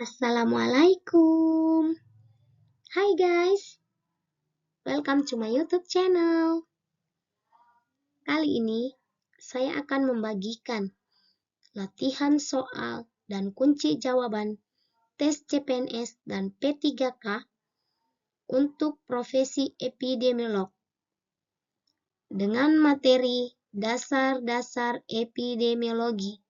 Assalamualaikum. Hai guys, welcome to my YouTube channel. Kali ini saya akan membagikan latihan soal dan kunci jawaban tes CPNS dan P3K untuk profesi epidemiolog dengan materi dasar-dasar epidemiologi.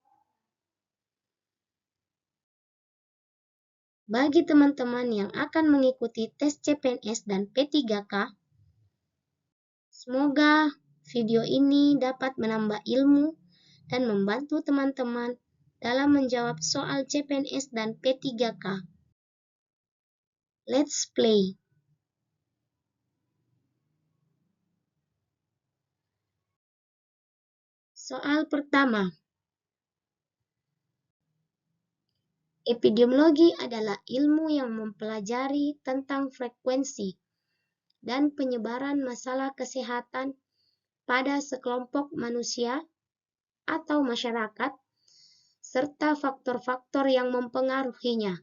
Bagi teman-teman yang akan mengikuti tes CPNS dan P3K, semoga video ini dapat menambah ilmu dan membantu teman-teman dalam menjawab soal CPNS dan P3K. Let's play. Soal pertama. Epidemiologi adalah ilmu yang mempelajari tentang frekuensi dan penyebaran masalah kesehatan pada sekelompok manusia atau masyarakat, serta faktor-faktor yang mempengaruhinya.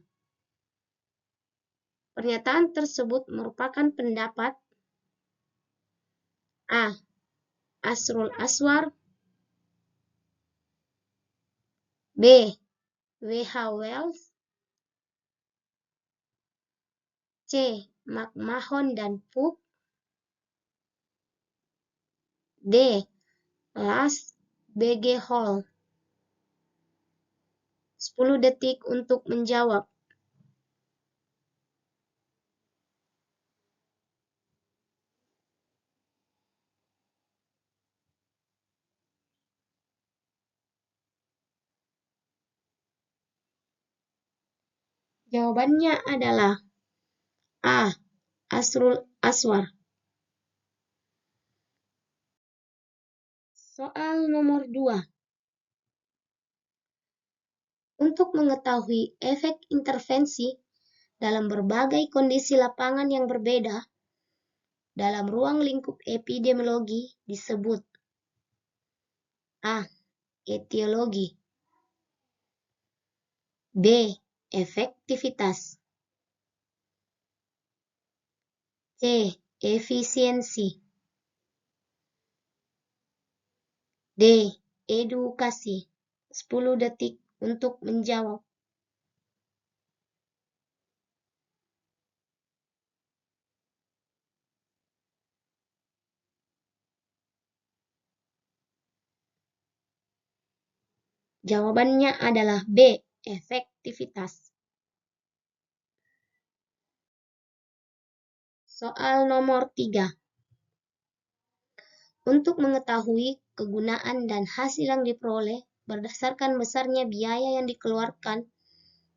Pernyataan tersebut merupakan pendapat A. Asrul Aswar, B. W.H. Wells, C. McMahon dan Pugh, D. Last B.G. Hall. 10 detik untuk menjawab. Jawabannya adalah A. Asrul Aswar. Soal nomor 2. Untuk mengetahui efek intervensi dalam berbagai kondisi lapangan yang berbeda dalam ruang lingkup epidemiologi disebut A. Etiologi, B. Efektivitas, C. Efisiensi, D. Edukasi. 10 detik untuk menjawab. Jawabannya adalah B. Efektivitas. Soal nomor 3. Untuk mengetahui kegunaan dan hasil yang diperoleh berdasarkan besarnya biaya yang dikeluarkan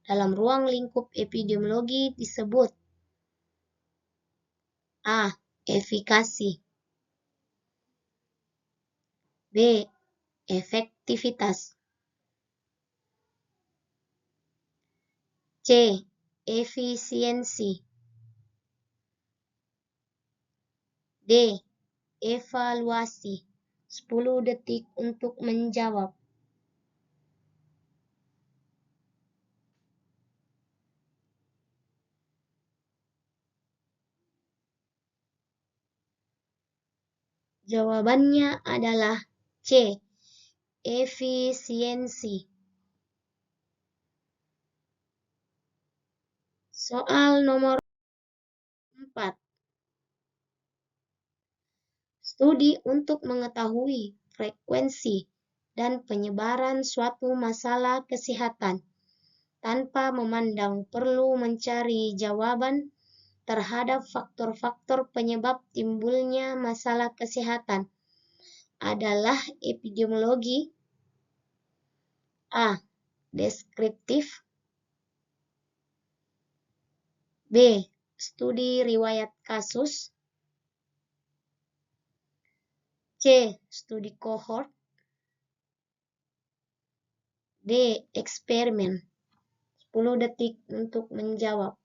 dalam ruang lingkup epidemiologi disebut A. Efikasi, B. Efektivitas, C. Efisiensi, D. Evaluasi. 10 detik untuk menjawab. Jawabannya adalah C. Efisiensi. Soal nomor 4. Studi untuk mengetahui frekuensi dan penyebaran suatu masalah kesehatan tanpa memandang perlu mencari jawaban terhadap faktor-faktor penyebab timbulnya masalah kesehatan adalah epidemiologi A. Deskriptif, B. Studi riwayat kasus, C. Studi kohort, D. Eksperimen. 10 detik untuk menjawab.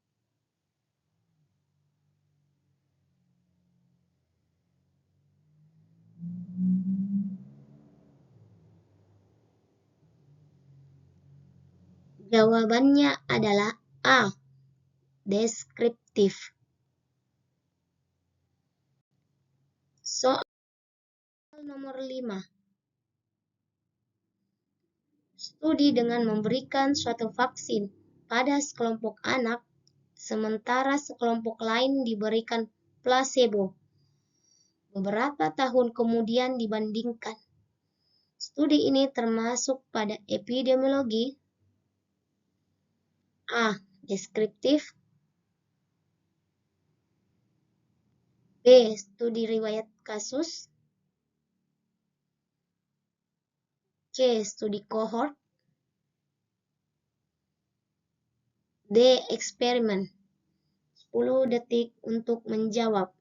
Jawabannya adalah A. Deskriptif. Soal nomor 5. Studi dengan memberikan suatu vaksin pada sekelompok anak, sementara sekelompok lain diberikan placebo. Beberapa tahun kemudian dibandingkan. Studi ini termasuk pada epidemiologi. A. Deskriptif. B. Studi riwayat kasus. C. Studi kohort. D. Eksperimen. 10 detik untuk menjawab.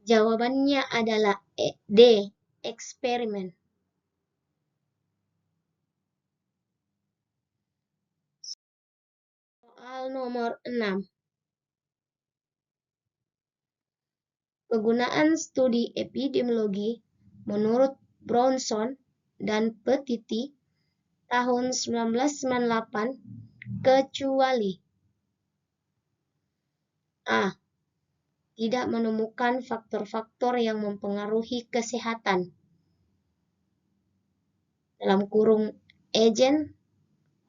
Jawabannya adalah D. Eksperimen. Soal nomor 6. Kegunaan studi epidemiologi menurut Brownson dan Petiti tahun 1998 kecuali A. Tidak menemukan faktor-faktor yang mempengaruhi kesehatan (agen,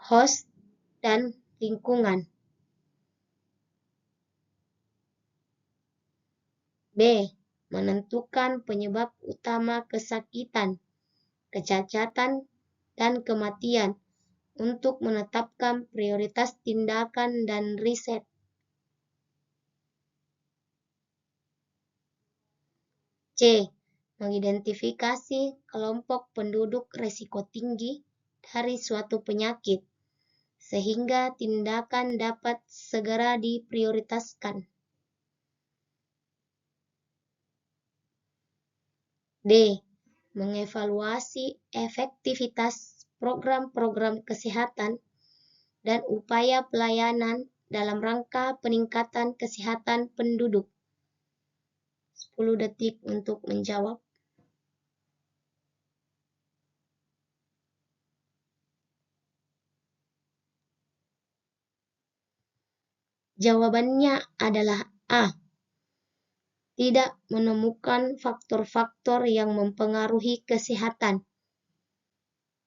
host, dan lingkungan). B. Menentukan penyebab utama kesakitan, kecacatan, dan kematian untuk menetapkan prioritas tindakan dan riset. C. Mengidentifikasi kelompok penduduk risiko tinggi dari suatu penyakit, sehingga tindakan dapat segera diprioritaskan. D. Mengevaluasi efektivitas program-program kesehatan dan upaya pelayanan dalam rangka peningkatan kesehatan penduduk. 10 detik untuk menjawab. Jawabannya adalah A. Tidak menemukan faktor-faktor yang mempengaruhi kesehatan,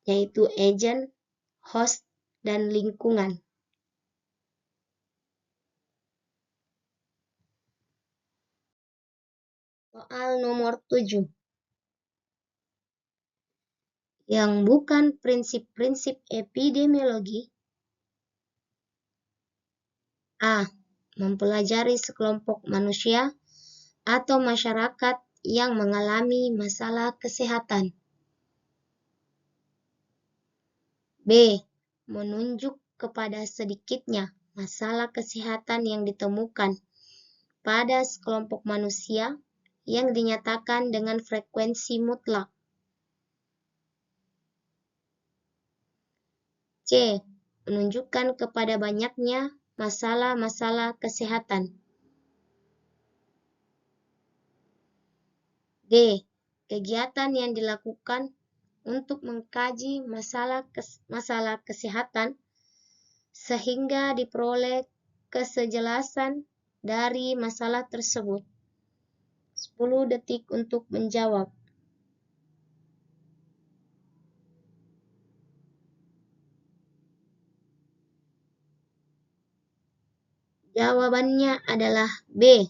yaitu agen, host, dan lingkungan. Soal nomor 7. Yang bukan prinsip-prinsip epidemiologi. A. Mempelajari sekelompok manusia atau masyarakat yang mengalami masalah kesehatan. B. Menunjuk kepada sedikitnya masalah kesehatan yang ditemukan pada sekelompok manusia yang dinyatakan dengan frekuensi mutlak. C. Menunjukkan kepada banyaknya masalah-masalah kesehatan. D. Kegiatan yang dilakukan untuk mengkaji masalah kesehatan sehingga diperoleh kesejelasan dari masalah tersebut. 10 detik untuk menjawab. Jawabannya adalah B.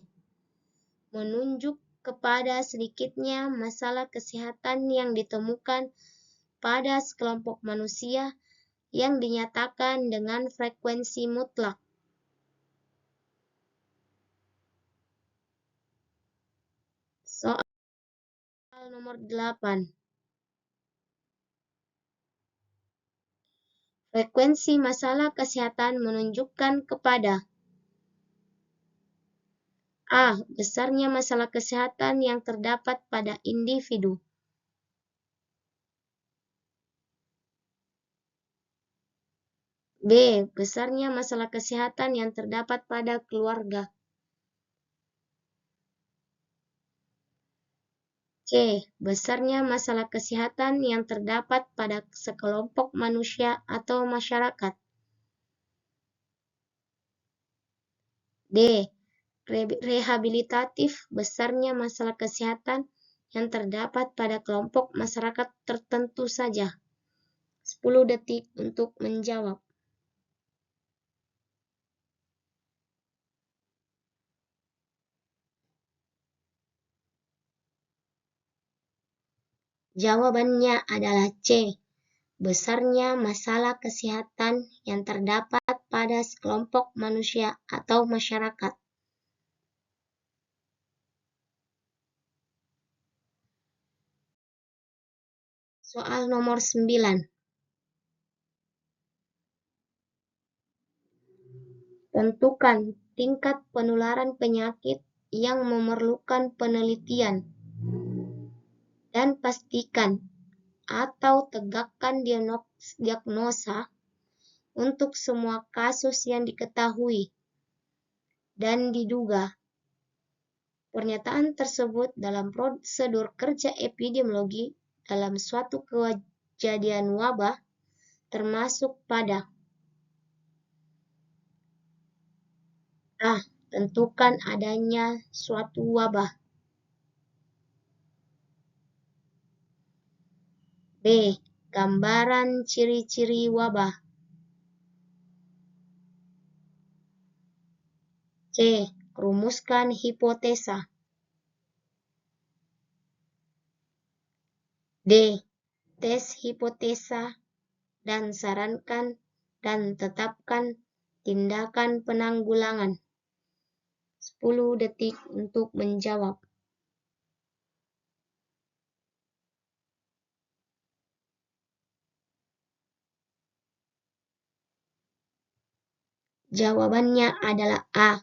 Menunjuk kepada sedikitnya masalah kesehatan yang ditemukan pada sekelompok manusia yang dinyatakan dengan frekuensi mutlak. Soal nomor 8. Frekuensi masalah kesehatan menunjukkan kepada A. Besarnya masalah kesehatan yang terdapat pada individu. B. Besarnya masalah kesehatan yang terdapat pada keluarga. C. Besarnya masalah kesehatan yang terdapat pada sekelompok manusia atau masyarakat. D. Rehabilitatif, besarnya masalah kesehatan yang terdapat pada kelompok masyarakat tertentu saja. 10 detik untuk menjawab. Jawabannya adalah C. Besarnya masalah kesehatan yang terdapat pada sekelompok manusia atau masyarakat. Soal nomor 9. Tentukan tingkat penularan penyakit yang memerlukan penelitian dan pastikan atau tegakkan diagnosa untuk semua kasus yang diketahui dan diduga. Pernyataan tersebut dalam prosedur kerja epidemiologi dalam suatu kejadian wabah termasuk pada A. Tentukan adanya suatu wabah. B. Gambaran ciri-ciri wabah. C. Rumuskan hipotesa. D. Tes hipotesa dan sarankan dan tetapkan tindakan penanggulangan. 10 detik untuk menjawab. Jawabannya adalah A.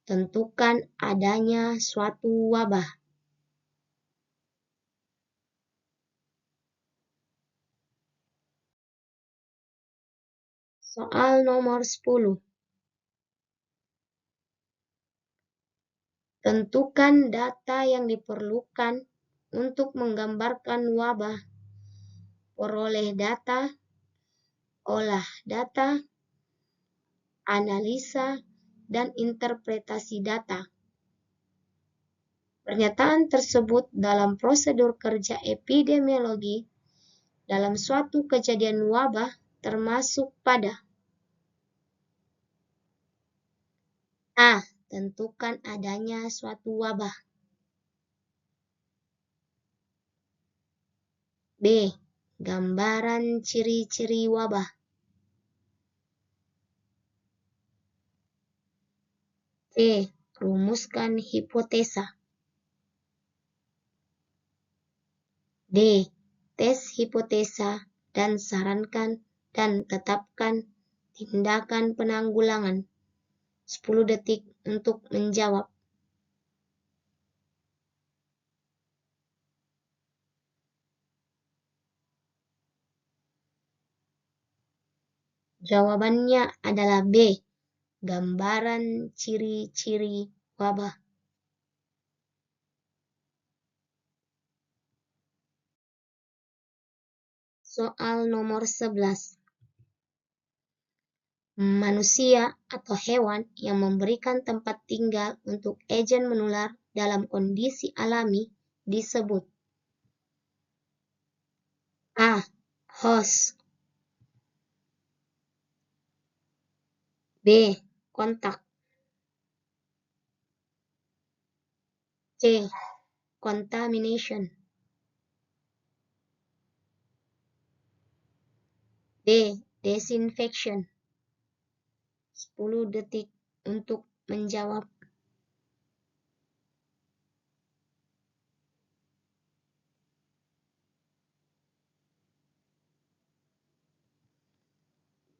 Tentukan adanya suatu wabah. Soal nomor 10. Tentukan data yang diperlukan untuk menggambarkan wabah. Peroleh data, olah data, analisa, dan interpretasi data. Pernyataan tersebut dalam prosedur kerja epidemiologi dalam suatu kejadian wabah termasuk pada A. Tentukan adanya suatu wabah. B. Gambaran ciri-ciri wabah. C. Rumuskan hipotesa. D. Tes hipotesa dan sarankan dan tetapkan tindakan penanggulangan. 10 detik untuk menjawab. Jawabannya adalah B. Gambaran ciri-ciri wabah. Soal nomor 11. Manusia atau hewan yang memberikan tempat tinggal untuk agen menular dalam kondisi alami disebut A. Host. B. Kontak. C. Contamination. D. Disinfection. 10 detik untuk menjawab.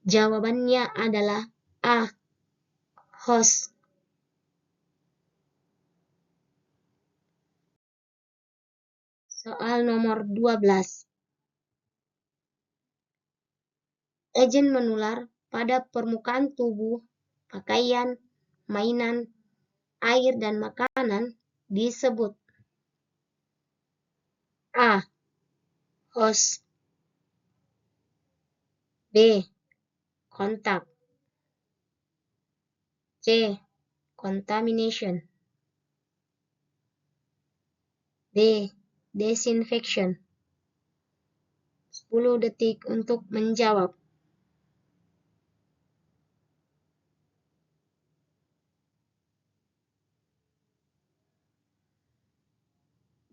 Jawabannya adalah A. Host. Soal nomor 12. Agen menular pada permukaan tubuh, pakaian, mainan, air, dan makanan disebut A. Host. B. Contact. C. Contamination. D. Disinfection. 10 detik untuk menjawab.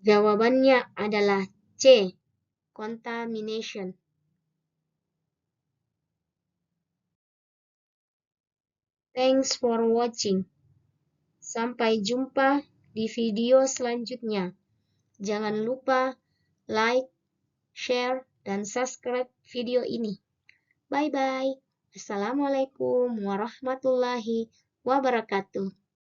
Jawabannya adalah C. Contamination. Thanks for watching. Sampai jumpa di video selanjutnya. Jangan lupa like, share, dan subscribe video ini. Bye-bye. Assalamualaikum warahmatullahi wabarakatuh.